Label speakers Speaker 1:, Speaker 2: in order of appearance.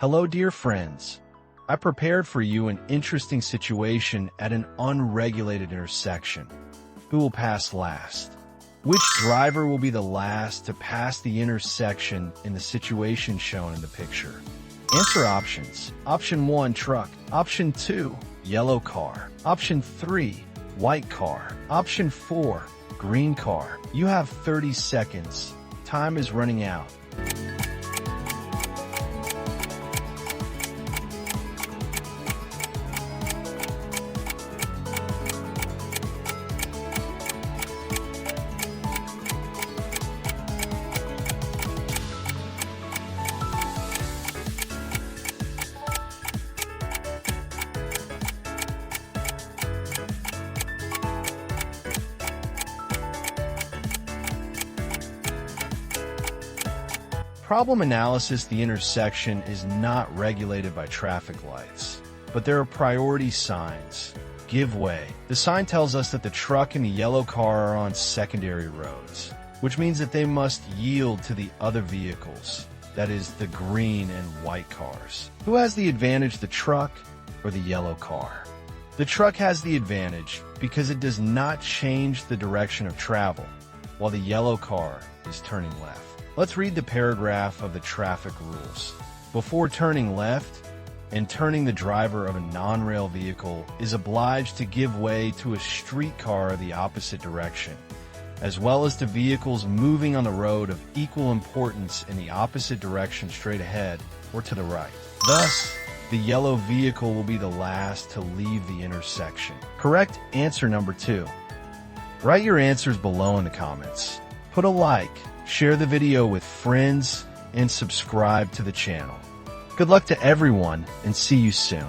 Speaker 1: Hello, dear friends. I prepared for you an interesting situation at an unregulated intersection. Who will pass last? Which driver will be the last to pass the intersection in the situation shown in the picture? Answer options. Option 1, truck. Option 2, yellow car. Option 3, white car. Option 4, green car. You have 30 seconds. Time is running out. Problem analysis: the intersection is not regulated by traffic lights, but there are priority signs. Give way. The sign tells us that the truck and the yellow car are on secondary roads, which means that they must yield to the other vehicles, that is, the green and white cars. Who has the advantage, the truck or the yellow car? The truck has the advantage because it does not change the direction of travel, while the yellow car is turning left. Let's read the paragraph of the traffic rules. Before turning left, and turning, the driver of a non-rail vehicle is obliged to give way to a streetcar of the opposite direction, as well as to vehicles moving on the road of equal importance in the opposite direction straight ahead or to the right. Thus, the yellow vehicle will be the last to leave the intersection. Correct answer number 2. Write your answers below in the comments. Put a like, share the video with friends, and subscribe to the channel. Good luck to everyone, and see you soon.